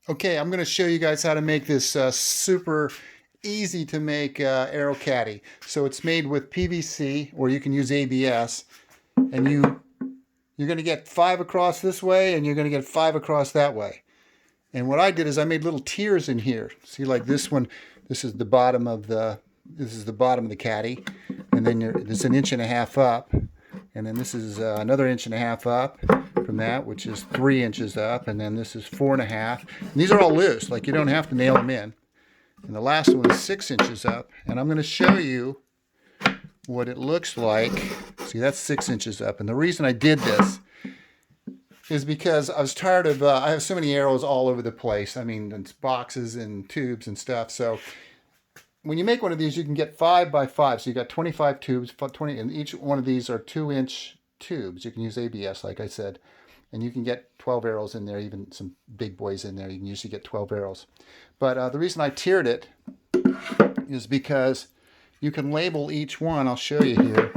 Okay, I'm going to show you guys how to make this super easy to make Arrow Caddy. So it's made with PVC, or you can use ABS, and you're going to get 5 across this way, and you're going to get 5 across that way. And what I did is I made little tiers in here. See, like this one, this is the bottom of the caddy, and then there's an inch and a half up, and then this is another inch and a half up from that, which is 3 inches up, and then this is 4.5. And these are all loose, like you don't have to nail them in. And the last one is 6 inches up, and I'm going to show you what it looks like. See, that's 6 inches up, and the reason I did this is because I was tired of, I have so many arrows all over the place. I mean, it's boxes and tubes and stuff. So when you make one of these, you can get 5 by 5. So you got 25 tubes, 20, and each one of these are 2-inch tubes. You can use ABS, like I said, and you can get 12 arrows in there, even some big boys in there. You can usually get 12 arrows. But the reason I tiered it is because you can label each one. I'll show you here.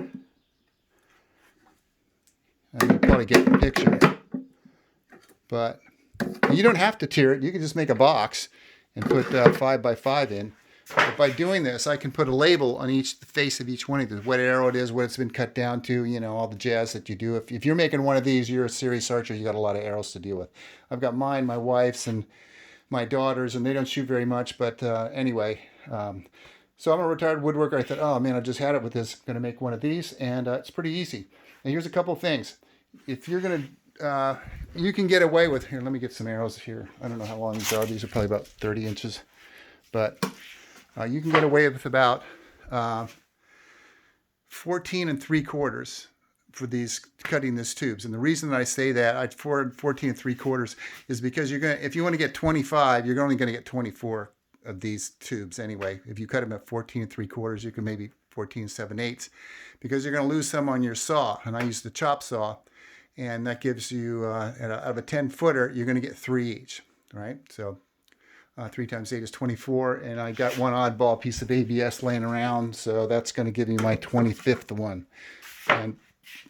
And you probably get the picture. But you don't have to tier it. You can just make a box and put 5 by 5 in. But by doing this, I can put a label on the face of each one of these, what arrow it is, what it's been cut down to, you know, all the jazz that you do. If you're making one of these, you're a serious archer, you got a lot of arrows to deal with. I've got mine, my wife's, and my daughter's, and they don't shoot very much. But anyway, so I'm a retired woodworker. I thought, oh man, I just had it with this. I'm going to make one of these, and it's pretty easy. And here's a couple of things. If you're going to, you can get away with, here, let me get some arrows here. I don't know how long these are. These are probably about 30 inches. But you can get away with about 14 3/4 for these cutting these tubes. And the reason that I say that, 14 3/4 is because you're going to, if you want to get 25, you're only going to get 24 of these tubes anyway. If you cut them at 14 3/4, you can maybe 14 7/8, because you're going to lose some on your saw. And I use the chop saw, and that gives you, out of a 10-footer, you're going to get 3 each, right? So 3 times 8 is 24, and I got one oddball piece of ABS laying around, so that's going to give me my 25th one. And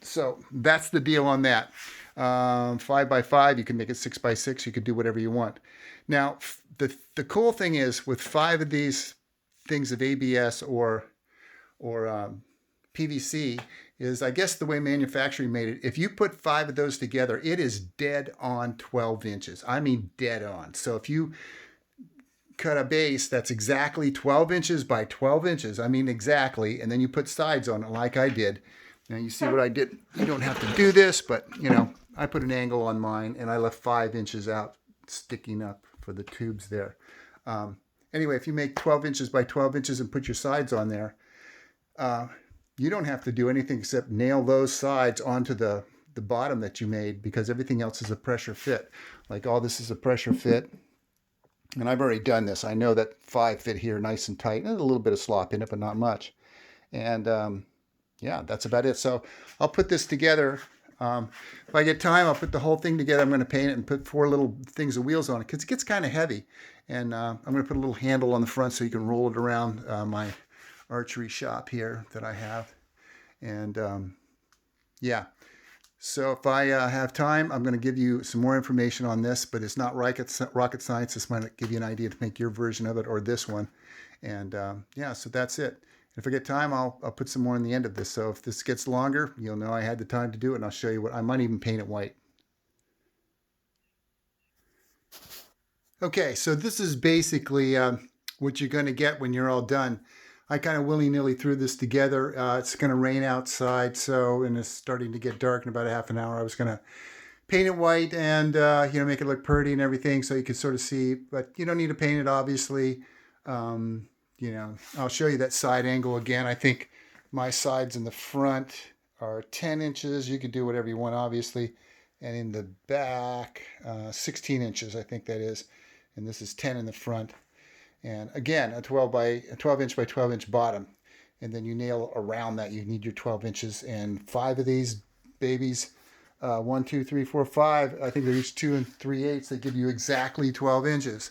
so that's the deal on that. 5 by 5, you can make it 6 by 6, you could do whatever you want. Now, the cool thing is, with 5 of these things of ABS or PVC, is, I guess the way manufacturing made it, if you put 5 of those together, it is dead on 12 inches. I mean dead on. So if you cut a base that's exactly 12 inches by 12 inches, I mean exactly, and then you put sides on it like I did. Now you see what I did. You don't have to do this, but you know, I put an angle on mine, and I left 5 inches out sticking up for the tubes there. Anyway, if you make 12 inches by 12 inches and put your sides on there, you don't have to do anything except nail those sides onto the bottom that you made, because everything else is a pressure fit. Like all this is a pressure fit. And I've already done this. I know that 5 fit here nice and tight. There's a little bit of slop in it, but not much. And yeah, that's about it. So I'll put this together. If I get time, I'll put the whole thing together. I'm going to paint it and put 4 little things of wheels on it, because it gets kind of heavy. And I'm going to put a little handle on the front so you can roll it around my archery shop here that I have. And yeah. So if I have time, I'm going to give you some more information on this, but it's not rocket science. This might give you an idea to make your version of it, or this one. And yeah, so that's it. If I get time, I'll put some more in the end of this. So if this gets longer, you'll know I had the time to do it, and I'll show you what. I might even paint it white. Okay, so this is basically what you're going to get when you're all done. I kind of willy-nilly threw this together. It's going to rain outside, and it's starting to get dark in about a half an hour. I was going to paint it white and you know, make it look pretty and everything, so you could sort of see. But you don't need to paint it, obviously. You know, I'll show you that side angle again. I think my sides in the front are 10 inches. You could do whatever you want, obviously. And in the back, 16 inches, I think that is. And this is 10 in the front. And again, a 12 inch by 12 inch bottom. And then you nail around that. You need your 12 inches. And 5 of these babies, 1, 2, 3, 4, 5. I think they're each 2 3/8. They give you exactly 12 inches.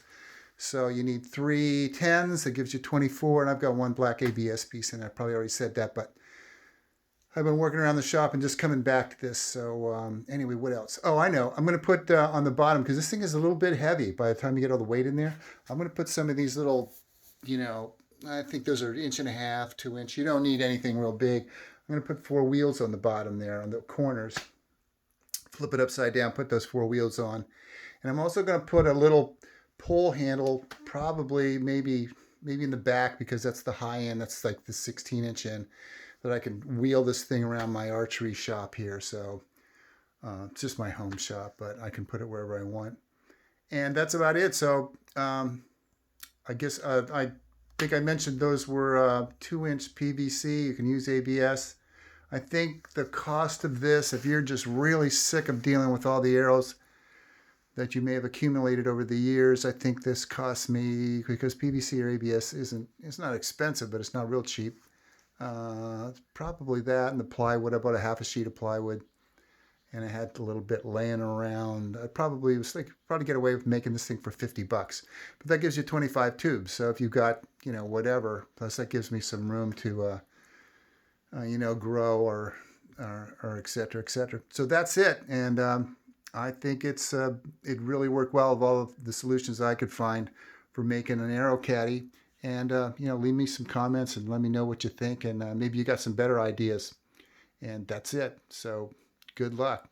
So you need 3 10s. That gives you 24. And I've got one black ABS piece in there. I probably already said that, but I've been working around the shop and just coming back to this. So anyway, what else? Oh, I know. I'm going to put on the bottom, because this thing is a little bit heavy by the time you get all the weight in there. I'm going to put some of these little, you know, I think those are 1.5 inch, 2 inch. You don't need anything real big. I'm going to put 4 wheels on the bottom there on the corners. Flip it upside down, put those 4 wheels on. And I'm also going to put a little pull handle, probably maybe in the back, because that's the high end. That's like the 16-inch end, that I can wheel this thing around my archery shop here. So it's just my home shop, but I can put it wherever I want. And that's about it. So I guess I think I mentioned those were 2-inch PVC. You can use ABS. I think the cost of this, if you're just really sick of dealing with all the arrows that you may have accumulated over the years, I think this cost me, because PVC or ABS it's not expensive, but it's not real cheap. It's probably that and the plywood. I bought a half a sheet of plywood, and I had a little bit laying around. I probably get away with making this thing for $50, but that gives you 25 tubes. So if you've got, you know, whatever, plus that gives me some room to, you know, grow or et cetera, et cetera. So that's it. And I think it really worked well with all of the solutions I could find for making an Arrow Caddy. And, you know, leave me some comments and let me know what you think. And maybe you got some better ideas. And that's it. So good luck.